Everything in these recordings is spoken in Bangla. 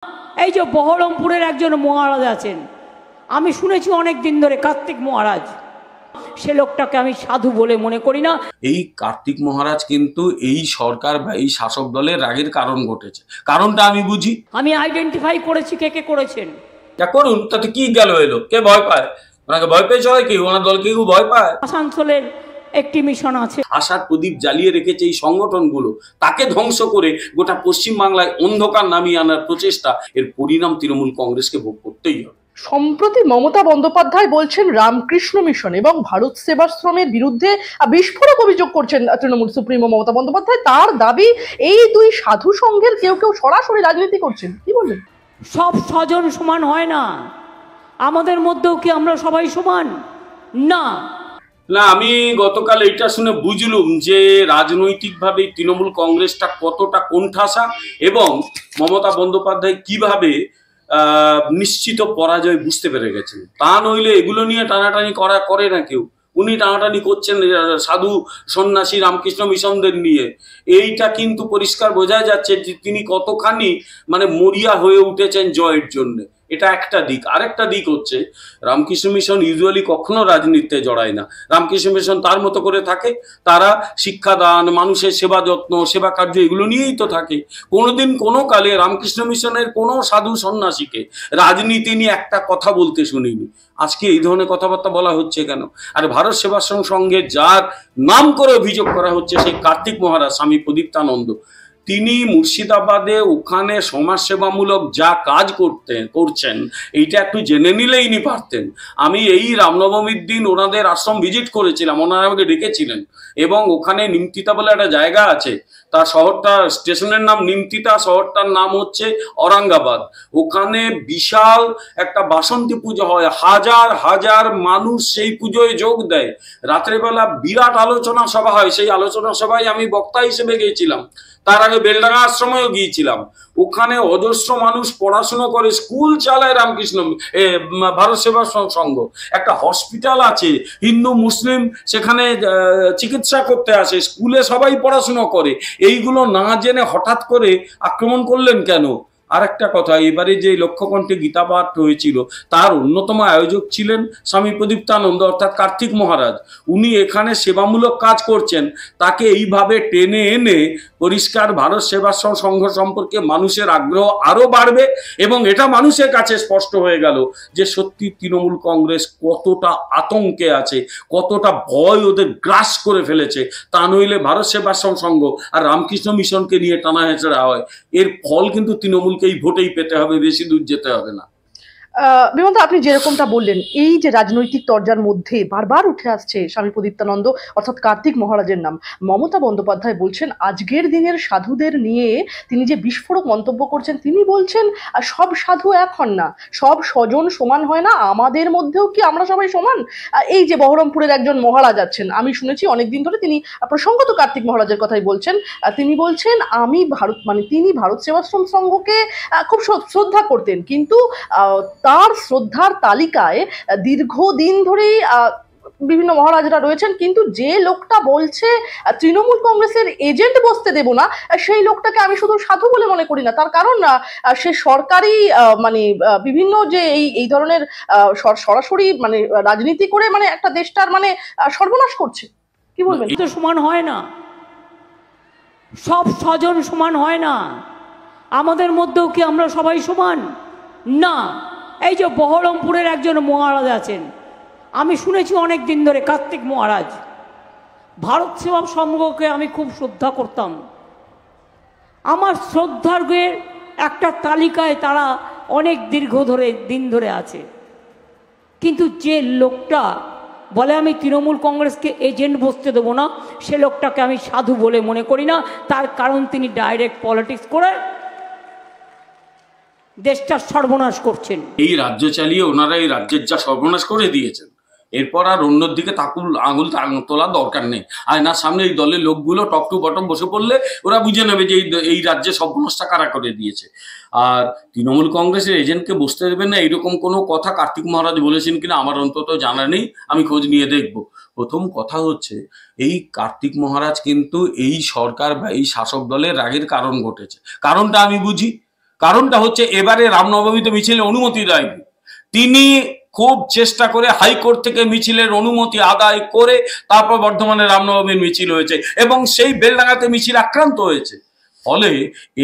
এই যে বহরমপুরের একজন মহারাজ আছেন, আমি শুনেছি অনেক দিন ধরে, কার্তিক মহারাজ, সে লোকটাকে আমি সাধু বলে মনে করি না। এই কার্তিক মহারাজ কিন্তু এই সরকার বা এই শাসক দলের রাগের কারণ ঘটেছে। কারণটা আমি বুঝি, আমি আইডেন্টিফাই করেছি কে কে করেছেন। যা করুন তাতে কি গেল এলো, কে ভয় পায়? ওনাকে ভয় পেয়েছে হয় কি? ওনার দলকে কেউ ভয় পায়? আসানসোলের একটি মিশন আছে, আশার প্রদীপ জ্বালিয়ে রেখেছে এই সংগঠনগুলো, তাকে ধ্বংস করে গোটা পশ্চিমবাংলায় অন্ধকার নামিয়ে আনার প্রচেষ্টা, এর পরিণাম তৃণমূল কংগ্রেসকে ভোগ করতেই হবে। সম্প্রতি মমতা বন্দ্যোপাধ্যায় বলছেন রামকৃষ্ণ মিশন এবং ভারত সেবাশ্রমের বিরুদ্ধে বিস্ফোরক অভিযোগ করছেন তৃণমূল সুপ্রিমো মমতা বন্দ্যোপাধ্যায়। তার দাবি এই দুই সাধু সংঘের কেউ কেউ সরাসরি রাজনীতি করছেন। কি বলবেন? সব স্বজন সমান হয় না, আমাদের মধ্যেও কি আমরা সবাই সমান? না না, আমি গতকাল এইটা শুনে বুঝলুম যে রাজনৈতিকভাবে তৃণমূল কংগ্রেসটা কতটা কোণঠাসা এবং মমতা বন্দ্যোপাধ্যায় কিভাবে নিশ্চিত পরাজয় বুঝতে পেরে গেছেন। তা নইলে এগুলো নিয়ে টানাটানি করে না কেউ। উনি টানাটানি করছেন সাধু সন্ন্যাসী রামকৃষ্ণ মিশনদের নিয়ে। এইটা কিন্তু পরিষ্কার বোঝা যাচ্ছে যে তিনি কতখানি মরিয়া হয়ে উঠেছেন জয়ের জন্য। এটা একটা দিক। আরেকটা দিক হচ্ছে রামকৃষ্ণ মিশন ইউজুয়ালি কখনো রাজনীতিতে জড়ায় না। রামকৃষ্ণ মিশন তার মতো করে থাকে, তারা শিক্ষাদান, মানুষের সেবা যত্ন, সেবা কার্য এগুলো নিয়েই তো থাকে। কোনোদিন কোনো কালে রামকৃষ্ণ মিশনের কোনো সাধু সন্ন্যাসীকে রাজনীতি নিয়ে একটা কথা বলতে শুনিনি। আজকে এই ধরনের কথাবার্তা বলা হচ্ছে কেন? আর ভারত সেবাশ্রম সংঘে যার নাম করে অভিযোগ করা হচ্ছে সেই কার্তিক মহারাজ স্বামী প্রদীপ্তানন্দ, তিনি মুর্শিদাবাদে ওখানে সমাজসেবামূলক যা কাজ করছেন এইটা একটু জেনে নিলেই নি পারতেন। আমি এই রামনবমীর দিন ওনাদের আশ্রম ভিজিট করেছিলাম, ওনারা আমাকে ডেকেছিলেন এবং ওখানে নিমতিতা বলে একটা জায়গা আছে, তার শহরটা, স্টেশনের নাম নিমতিতা, শহরটার নাম হচ্ছে ঔরঙ্গাবাদ। ওখানে বিশাল একটা বাসন্তী পুজো হয়, হাজার হাজার মানুষ সেই পুজোয় যোগ দেয়। রাত্রেবেলা বিরাট আলোচনা সভা হয়, সেই আলোচনা সভায় আমি বক্তা হিসেবে গিয়েছিলাম। তার আগে বেলডাঙ্গা আশ্রমেও গিয়েছিলাম। ওখানে অজস্র মানুষ পড়াশুনো করে, স্কুল চালায় রামকৃষ্ণ ভারত সেবা সংঘ। একটা হসপিটাল আছে, হিন্দু মুসলিম সেখানে চিকিৎসা করতে আসে, স্কুলে সবাই পড়াশুনো করে। এইগুলো না জেনে হঠাৎ করে আক্রমণ করলেন কেন? আর একটা কথা, এবারে যে লক্ষ্যকণ্ঠে গীতাপাঠ হয়েছিল তার অন্যতম আয়োজক ছিলেন স্বামী প্রদীপ্তানন্দ অর্থাৎ কার্তিক মহারাজ। উনি এখানে সেবামূলক কাজ করছেন, তাকে এইভাবে টেনে এনে পরিষ্কার ভারত সেবাশ্রম সংঘ সম্পর্কে মানুষের আগ্রহ আরো বাড়বে এবং এটা মানুষের কাছে স্পষ্ট হয়ে গেল যে সত্যি তৃণমূল কংগ্রেস কতটা আতঙ্কে আছে, কতটা ভয় ওদের গ্রাস করে ফেলেছে। তা নইলে ভারত সেবাশ্রম সংঘ আর রামকৃষ্ণ মিশনকে নিয়ে টানা হেঁচড়া হয়, এর ফল কিন্তু তৃণমূল এই ভোটেই পেতে হবে, বেশি দূর যেতে হবে না। বিমন্ত, আপনি যেরকমটা বললেন, এই যে রাজনৈতিক তরজার মধ্যে বারবার উঠে আসছে স্বামী প্রদীপ্তানন্দ অর্থাৎ কার্তিক মহারাজের নাম। মমতা বন্দ্যোপাধ্যায় বলছেন আজকের দিনের সাধুদের নিয়ে তিনি যে বিস্ফোরক মন্তব্য করছেন, তিনি বলছেন সব সাধু এক হন না, সব স্বজন সমান হয় না, আমাদের মধ্যেও কি আমরা সবাই সমান? এই যে বহরমপুরের একজন মহারাজ আছেন, আমি শুনেছি অনেকদিন ধরে তিনি প্রসঙ্গত কার্তিক মহারাজের কথাই বলছেন। তিনি বলছেন তিনি ভারত সেবাশ্রম সংঘকে খুব শ্রদ্ধা করতেন, কিন্তু তার শ্রদ্ধার তালিকায় দীর্ঘদিন ধরেই বিভিন্ন মহারাজরা রয়েছেন, কিন্তু যে লোকটা বলছে তৃণমূল কংগ্রেসের এজেন্ট বসতে দেব না, সেই লোকটাকে আমি শুধু সাধু বলে মনে করি না। তার কারণ সে সরকারি বিভিন্ন যে এই ধরনের সরাসরি রাজনীতি করে একটা দেশটার সর্বনাশ করছে। কি বলবেন? তো সমান হয় না, সব স্বজন সমান হয় না, আমাদের মধ্যেও কি আমরা সবাই সমান? না। এই যে বহরমপুরের একজন মহারাজ আছেন, আমি শুনেছি অনেক দিন ধরে, কার্তিক মহারাজ, ভারত সেবা সংঘকে আমি খুব শ্রদ্ধা করতাম। আমার শ্রদ্ধার্ঘের একটা তালিকায় তারা অনেক দিন ধরে আছে, কিন্তু যে লোকটা বলে আমি তৃণমূল কংগ্রেসকে এজেন্ট বসতে দেবো না, সে লোকটাকে আমি সাধু বলে মনে করি না। তার কারণ তিনি ডাইরেক্ট পলিটিক্স করে দেশটার সর্বনাশ করছেন। এই রাজ্য চালিয়ে ওনারা এই রাজ্যের যা সর্বনাশ করে দিয়েছেন, এরপর আর অন্যর দিকে আঙুল তোলার দরকার নেই। আয়নার সামনে এই দলের লোকগুলো টপ টু বটম বসে পড়লে ওরা বুঝে নেবে যে এই রাজ্যে সর্বনাশটা কারা করে দিয়েছে। আর তৃণমূল কংগ্রেসের এজেন্টকে বসতে দেবেন না এরকম কোনো কথা কার্তিক মহারাজ বলেছেন কিনা আমার অন্তত জানা নেই, আমি খোঁজ নিয়ে দেখব। প্রথম কথা হচ্ছে, এই কার্তিক মহারাজ কিন্তু এই সরকার বা এই শাসক দলের রাগের কারণ ঘটেছে। কারণটা আমি বুঝি, কারণটা হচ্ছে এবারে রামনবমীতে মিছিলে অনুমতি দেয়নি। তিনি খুব চেষ্টা করে হাইকোর্ট থেকে মিছিলের অনুমতি আদায় করে তারপর বর্ধমানে রামনবমীর মিছিল হয়েছে এবং সেই বেলডাঙ্গাতে মিছিল আক্রান্ত হয়েছে। ফলে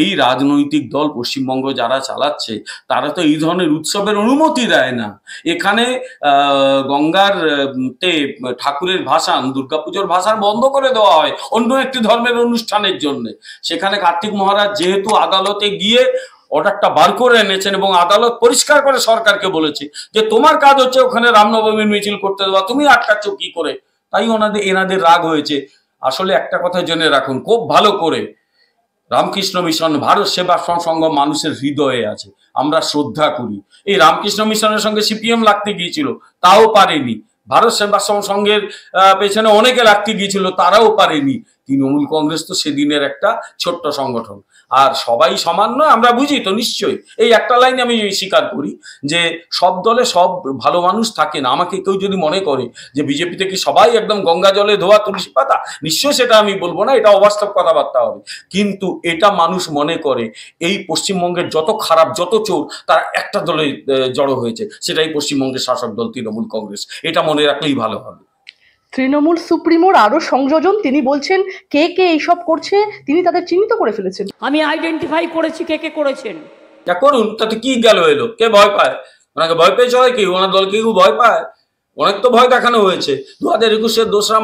এই রাজনৈতিক দল পশ্চিমবঙ্গ যারা চালাচ্ছে তারা তো এই ধরনের উৎসবের অনুমতি দেয় না। এখানে গঙ্গার তে ঠাকুরের ভাসান, দুর্গাপুজোর ভাসান বন্ধ করে দেওয়া হয় অন্য একটি ধর্মের অনুষ্ঠানের জন্য। সেখানে কার্তিক মহারাজ যেহেতু আদালতে গিয়ে অর্ডারটা বার করে এনেছেন এবং আদালত পরিষ্কার করে সরকারকে বলেছে যে তোমার কাজ হচ্ছে ওখানে রামনবমীর মিছিল করতে দেওয়া, তুমি আটকাচ্ছ কি করে? তাই এনাদের রাগ হয়েছে। আসলে একটা কথা জেনে রাখুন খুব ভালো করে, রামকৃষ্ণ মিশন, ভারত সেবা সংঘ মানুষের হৃদয়ে আছে, আমরা শ্রদ্ধা করি। এই রামকৃষ্ণ মিশনের সঙ্গে সিপিএম লাগতে গিয়েছিল, তাও পারেনি। ভারত সেবা সংঘের পেছনে অনেকে লাগতে গিয়েছিল, তারাও পারেনি। তৃণমূল কংগ্রেস তো সেদিনের একটা ছোট্ট সংগঠন। আর সবাই সমান নয়, আমরা বুঝি তো নিশ্চয়ই। এই একটা লাইন আমি স্বীকার করি যে সব দলে সব ভালো মানুষ থাকে না। আমাকে কেউ যদি মনে করে যে বিজেপিতে কি সবাই একদম গঙ্গা জলে ধোয়া তুলসী পাতা, নিশ্চয়ই সেটা আমি বলবো না, এটা অবাস্তব কথাবার্তা হবে। কিন্তু এটা মানুষ মনে করে এই পশ্চিমবঙ্গের যত খারাপ যত চোর তারা একটা দলে জড়ো হয়েছে, সেটাই পশ্চিমবঙ্গের শাসক দল তৃণমূল কংগ্রেস। এটা মনে রাখলেই ভালো হবে। তৃণমূল সুপ্রিমোর আরো সংযোজন, তিনি বলছেন কে কে এইসব করছে তিনি তাদের চিহ্নিত করে ফেলেছেন। আমি আইডেন্টিফাই করেছি কে কে করেছেন। যা করুন, তাতে কি গেল এলো? কে ভয় পায়? ওনাকে ভয় পেয়েছে হয় কি? ওনার দলকে কেউ ভয় পায়? অনেক তো ভয় দেখানো হয়েছে। 2021-এর 2রা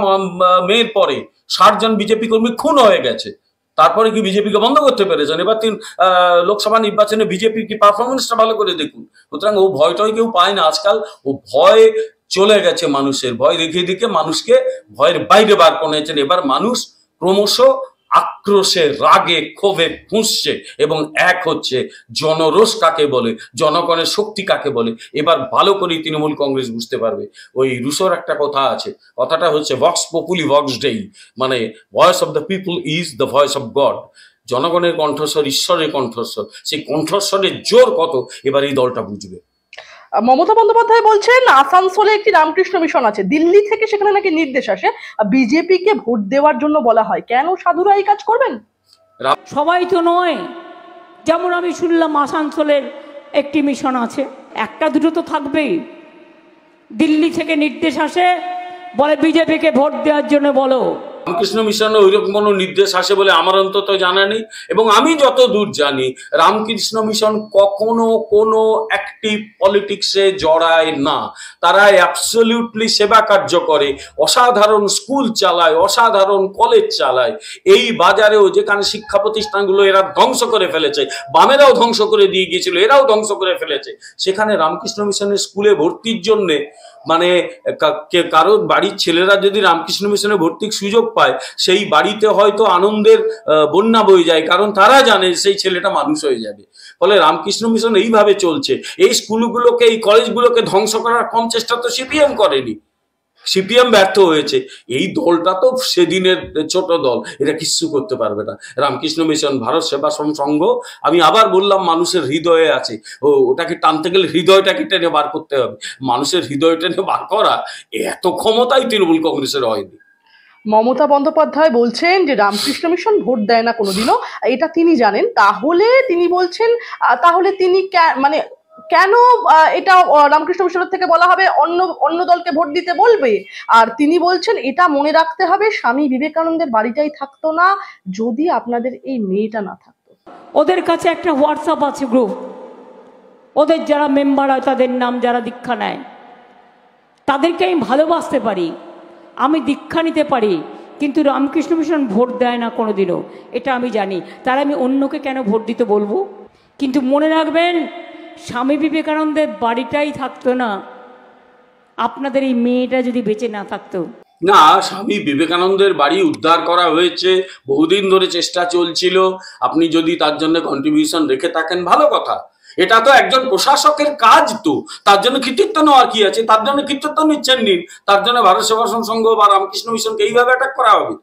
মের পরে 60 জন বিজেপি কর্মী খুন হয়ে গেছে। তারপরে কি বিজেপিকে বন্ধ করতে পেরেছেন? এবার লোকসভা নির্বাচনে বিজেপির কি পারফরমেন্সটা ভালো করে দেখুন। সুতরাং ও ভয়টাই কেউ পায় না আজকাল। ও ভয় চলে গেছে মানুষের, ভয় দেখিয়ে দিকে মানুষকে ভয়ের বাইরে বার করেছেন। এবার মানুষ ক্রমশ আক্রোশে, রাগে, ক্ষোভে ফুঁসছে এবং এক হচ্ছে। জনরোষ কাকে বলে, জনগণের শক্তি কাকে বলে এবার ভালো করেই তৃণমূল কংগ্রেস বুঝতে পারবে। ওই রুশোর একটা কথা আছে, কথাটা হচ্ছে ভক্স পপুলি ভক্স ডেই, মানে voice of the people is the voice of god. জনগণের কণ্ঠস্বর ঈশ্বরের কণ্ঠস্বর, সেই কণ্ঠস্বরের জোর কত এবার এই দলটা বুঝবে। মমতা বন্দ্যোপাধ্যায় বলছেন আসানসোলে একটি রামকৃষ্ণ মিশন আছে, দিল্লি থেকে সেখানে নাকি নির্দেশ আসে বিজেপিকে ভোট দেওয়ার জন্য বলা হয়। কেন সাধুরা এই কাজ করবেন? সবাই তো নয়, যেমন আমি শুনলাম আসানসোলের একটি মিশন আছে, একটা দুটো তো থাকবেই। দিল্লি থেকে নির্দেশ আসে, বলে বিজেপিকে ভোট দেওয়ার জন্য বলো। রামকৃষ্ণ মিশনে ওইরকম কোনো নির্দেশ আসে বলে আমার অন্তত জানা নেই। এবং আমি যত দূর জানি রামকৃষ্ণ মিশন কখনো কোনো অ্যাক্টিভ পলিটিক্সে জড়ায় না। তারা অ্যাবসলিউটলি সেবা কার্য করে, অসাধারণ স্কুল চালায়, অসাধারণ কলেজ চালায়। এই বাজারেও যেখানে শিক্ষা প্রতিষ্ঠানগুলো এরা ধ্বংস করে ফেলেছে, বামেরাও ধ্বংস করে দিয়ে গিয়েছিল, এরাও ধ্বংস করে ফেলেছে, সেখানে রামকৃষ্ণ মিশনের স্কুলে ভর্তির জন্যে মানে কারোর বাড়ির ছেলেরা যদি রামকৃষ্ণ মিশনে ভর্তির সুযোগ পায়, সেই বাড়িতে হয়তো আনন্দের বন্যা বয়ে যায়, কারণ তারা জানে সেই ছেলেটা মানুষ হয়ে যাবে। ফলে রামকৃষ্ণ মিশন এইভাবে চলছে। এই স্কুলগুলোকে, এই কলেজগুলোকে ধ্বংস করার কম চেষ্টা তো সিপিএম করেনি, সিপিএম ব্যর্থ হয়েছে। এই দলটা তো সেদিনের ছোট দল, এটা কিচ্ছু করতে পারবে না। রামকৃষ্ণ মিশন, ভারত সেবা সংঘ, আমি আবার বললাম মানুষের হৃদয়ে আছে। ওটাকে টানতে গেলে হৃদয়টাকে টেনে বার করতে হবে। মানুষের হৃদয় টেনে বার করা এত ক্ষমতাই তৃণমূল কংগ্রেসের হয়নি। মমতা বন্দ্যোপাধ্যায় বলছেন যে রামকৃষ্ণ মিশন ভোট দেয় না কোনোদিনও, এটা তিনি জানেন। তাহলে তিনি বলছেন তাহলে তিনি মানে কেন এটা রামকৃষ্ণ মিশনের থেকে বলা হবে অন্য দলকে ভোট দিতে বলবে? আর তিনি বলছেন এটা মনে রাখতে হবে স্বামী বিবেকানন্দের বাড়িটাই থাকতো না যদি আপনাদের এই মেয়েটা না থাকতো। ওদের কাছে একটা হোয়াটসঅ্যাপ আছে গ্রুপ, ওদের যারা মেম্বার হয় তাদের নাম যারা দীক্ষা নেয়, তাদেরকে আমি ভালোবাসতে পারি, আমি দীক্ষা নিতে পারি, কিন্তু রামকৃষ্ণ মিশন ভোট দেয় না কোনোদিনও, এটা আমি জানি। তার আমি অন্যকে কেন ভোট দিতে বলবো? কিন্তু মনে রাখবেন, স্বামী বিবেকানন্দের বাড়িটাই থাকতো না আপনাদের এই মেয়েটা যদি বেঁচে না থাকতো। না, স্বামী বিবেকানন্দের বাড়ি উদ্ধার করা হয়েছে, বহুদিন ধরে চেষ্টা চলছিল। আপনি যদি তার জন্য কন্ট্রিবিউশন রেখে থাকেন ভালো কথা, এটা তো একজন প্রশাসকের কাজ। তো তার জন্য কৃতিত্ব নেওয়ার কি আছে? তার জন্য কৃতিত্ব নিচ্ছেন নিন, তার জন্য ভারত সেবা সংঘ বা রামকৃষ্ণ মিশনকে এইভাবে অ্যাটাক করা হবে?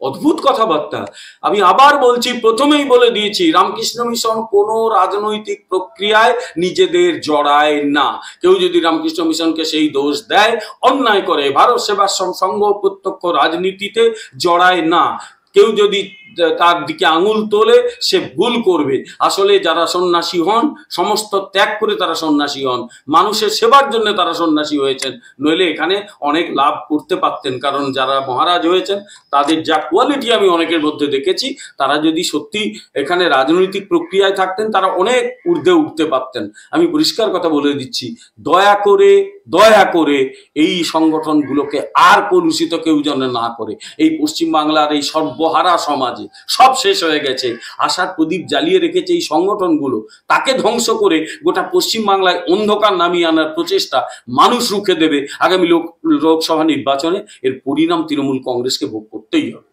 অদ্ভুত কথাবার্তা। আমি আবার বলছি, প্রথমেই বলে দিয়েছি, রামকৃষ্ণ মিশন কোনো রাজনৈতিক প্রক্রিয়ায় নিজেদের জড়ায় না। কেউ যদি রামকৃষ্ণ মিশনকে সেই দোষ দেয়, অন্যায় করে। ভারত সেবা সংঘ প্রত্যক্ষ রাজনীতিতে জড়ায় না। কেউ যদি তার দিকে আঙুল তোলে সে ভুল করবে। আসলে যারা সন্ন্যাসী হন সমস্ত ত্যাগ করে তারা সন্ন্যাসী হন, মানুষের সেবার জন্য তারা সন্ন্যাসী হয়েছেন, নইলে এখানে অনেক লাভ করতে পারতেন। কারণ যারা মহারাজ হয়েছেন তাদের যা কোয়ালিটি আমি অনেকের মধ্যে দেখেছি, তারা যদি সত্যি এখানে রাজনৈতিক প্রক্রিয়ায় থাকতেন তারা অনেক ঊর্ধ্বে উঠতে পারতেন। আমি পরিষ্কার কথা বলে দিচ্ছি, দয়া করে এই সংগঠনগুলোকে আর কলুষিত কেউ যেন না করে। এই পশ্চিমবাংলার এই সর্বহারা সমাজে সব শেষ হয়ে গেছে, আশার প্রদীপ জ্বালিয়ে রেখেছে এই সংগঠনগুলো, তাকে ধ্বংস করে গোটা পশ্চিমবাংলায় অন্ধকার নামিয়ে আনার প্রচেষ্টা মানুষ রুখে দেবে। আগামী লোকসভা নির্বাচনে এর পরিণাম তৃণমূল কংগ্রেসকে ভোগ করতেই হবে।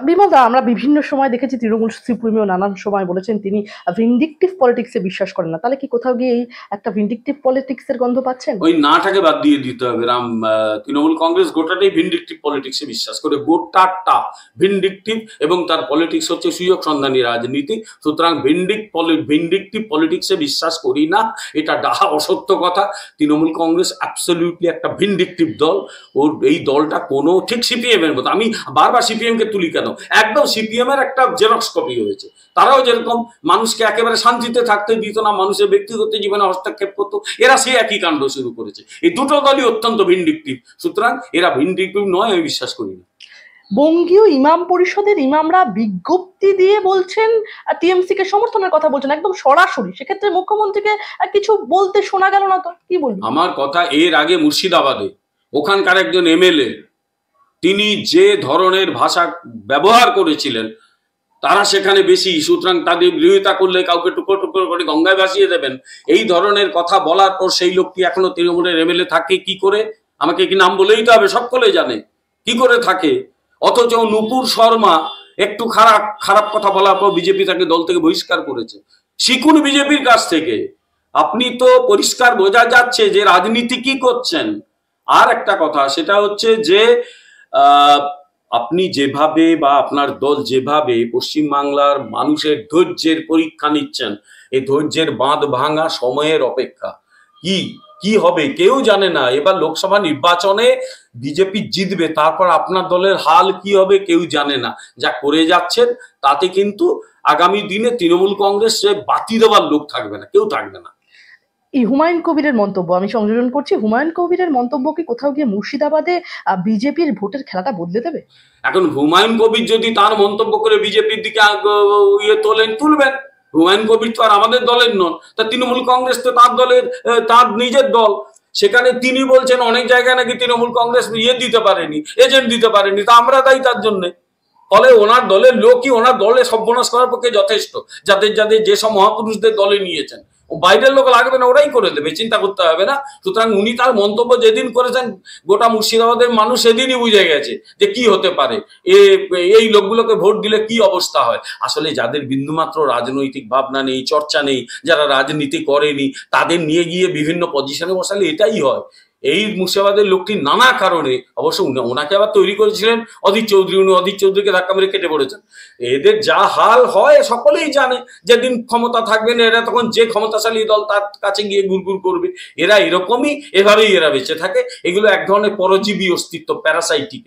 বিমলদা, আমরা বিভিন্ন সময় দেখেছি তৃণমূল সুপ্রিমো নানান সময় বলেছেন তিনি ভিন্ডিকটিভ পলিটিক্সে বিশ্বাস করেন না। তাহলে কি কোথাও গিয়ে এই একটা ভিন্ডিকটিভ পলিটিক্সের গন্ধ পাচ্ছেন? ওই নাটাকে বাদ দিয়ে দিতে হবে রাম। তৃণমূল কংগ্রেস গোটাটাই ভিন্ডিকটিভ পলিটিক্সে বিশ্বাস করে, গোটাটা ভিন্ডিকটিভ, এবং তার পলিটিক্স হচ্ছে সুযোগ সন্ধানী রাজনীতি। সুতরাং ভিন্ডিকটিভ পলিটিক্সে বিশ্বাস করি না, এটা ডাহা অসত্য কথা। তৃণমূল কংগ্রেস অ্যাবসলিউটলি একটা ভিন্ডিকটিভ দল। ওর এই দলটা কোনো ঠিক সিপিএম এর মতো, আমি বারবার সিপিএম কে তুলি কেন, একদম সিপিএম এর একটা জেরক্স কপি হয়েছে। তারাও যেরকম মানুষকে একেবারে শান্তিতে থাকতে দিত না, মানুষের ব্যক্তিগত জীবনে হস্তক্ষেপ করতো, এরা সেই একই কাণ্ড শুরু করেছে। এই দুটো দলই অত্যন্ত ভিন্ডিকটিভ, সুতরাং এরা ভিন্ডিকটিভ নয় আমি বিশ্বাস করি না। বঙ্গীয় ইমাম পরিষদের ইমামরা বিজ্ঞপ্তি দিয়ে বলছেন টিএমসি কে সমর্থনের কথা বলছেন একদম সরাসরি, সেক্ষেত্রে মুখ্যমন্ত্রীকে কিছু বলতে শোনা গেল না, তো কি বলবেন? আমার কথা, এর আগে মুর্শিদাবাদে ওখানকার একজন এমএলএ তিনি যে ধরনের ভাষা ব্যবহার করেছিলেন, তারা সেখানে বেশি, সুতরাং তাদের বিরোধিতা করলে কাউকে টুকরো টুকরো করে গঙ্গায় ভাসিয়ে দেবেন, এই ধরনের কথা বলার পর সেই লোকটি এখনো তৃণমূলের এমএলএ থাকে কি করে? আমাকে কি নাম বলেই তো হবে, সকলে জানে কি করে থাকে। অথচ নূপুর শর্মা একটু খারাপ কথা বলার পর বিজেপি তাকে দল থেকে বহিষ্কার করেছে। শিখুন বিজেপির কাছ থেকে, আপনি তো পরিষ্কার বোঝা যাচ্ছে যে রাজনীতি কি করছেন। আর একটা কথা, সেটা হচ্ছে যে আপনি যেভাবে বা আপনার দল যেভাবে পশ্চিমবাংলার মানুষের ধৈর্যের পরীক্ষা নিচ্ছেন, এই ধৈর্যের বাঁধ ভাঙা সময়ের অপেক্ষা। কি হবে কেউ জানে না। এবার লোকসভা নির্বাচনে বিজেপি জিতবে, তারপর আপনার দলের হাল কি হবে কেউ জানে না। যা করে যাচ্ছেন তাতে কিন্তু আগামী দিনে তৃণমূল কংগ্রেসে বাতি দেওয়ার লোক থাকবে না, কেউ থাকবে না। এই হুমায়ুন কবিরের মন্তব্য আমি সংযোজন করছি, হুমায়ুন কবিরের মন্তব্য কি কোথাও গিয়ে মুর্শিদাবাদে বিজেপির ভোটের খেলাটা বদলে দেবে? এখন হুমায়ুন কবির যদি তার মন্তব্য করে বিজেপির দিকে তুলবেন, হুমায়ুন কবির তো আর আমাদের দলের নন, তা তৃণমূল কংগ্রেস তো তার দলের, তার নিজের দল। সেখানে তিনি বলছেন অনেক জায়গায় নাকি তৃণমূল কংগ্রেস দিতে পারেনি, এজেন্ট দিতে পারেনি, তা আমরা দায়ী তার জন্য। ফলে ওনার দলের লোকই ওনার দলে সর্বনাশ করার পক্ষে যথেষ্ট। যাদের যেসব মহাপুরুষদের দলে নিয়েছেন, বাইরের লোক লাগবে না, ওরাই করে দেবে, চিন্তা করতে হবে না। সুতরাং উনি তার মন্তব্য যেদিন করেছেন গোটা মুর্শিদাবাদের মানুষ সেদিনই বুঝে গেছে যে কি হতে পারে, এই লোকগুলোকে ভোট দিলে কি অবস্থা হয়। আসলে যাদের বিন্দুমাত্র রাজনৈতিক ভাবনা নেই, চর্চা নেই, যারা রাজনীতি করেনি, তাদের নিয়ে গিয়ে বিভিন্ন পজিশনে বসালে এটাই হয়। এই মুর্শিদাবাদের লোকটি নানা কারণে, অবশ্য ওনাকে আবার তৈরি করেছিলেন অধীর চৌধুরী, উনি অধীর চৌধুরীকে ধাক্কা মেরে কেটে পড়েছেন। এদের যা হাল হয় সকলেই জানে, যেদিন ক্ষমতা থাকবেন এরা তখন যে ক্ষমতাশালী দল তার কাছে গিয়ে গুড়গুড় করবে। এরা এরকমই, এভাবেই এরা বেঁচে থাকে। এগুলো এক ধরনের পরজীবী অস্তিত্ব, প্যারাসাইটিক,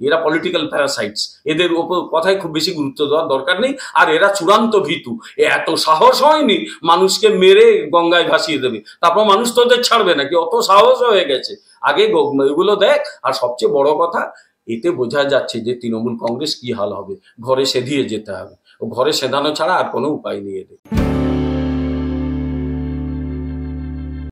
এরা পলিটিক্যাল প্যারাসাইটস। এদের ওপর কথায় খুব বেশি গুরুত্ব দেওয়ার দরকার নেই। আর এরা চূড়ান্ত ভীতু, এত সাহস হয়নি মানুষকে মেরে গঙ্গায় ভাসিয়ে দেবে, তারপর মানুষ তো ওদের ছাড়বে নাকি, অত সাহস হয়ে গেছে। আগে এগুলো দেখ। আর সবচেয়ে বড় কথা, এতে বোঝা যাচ্ছে যে তৃণমূল কংগ্রেস কি হাল হবে, ঘরে সেধিয়ে যেতে হবে। ও ঘরে সেধানো ছাড়া আর কোনো উপায় নেই এদের।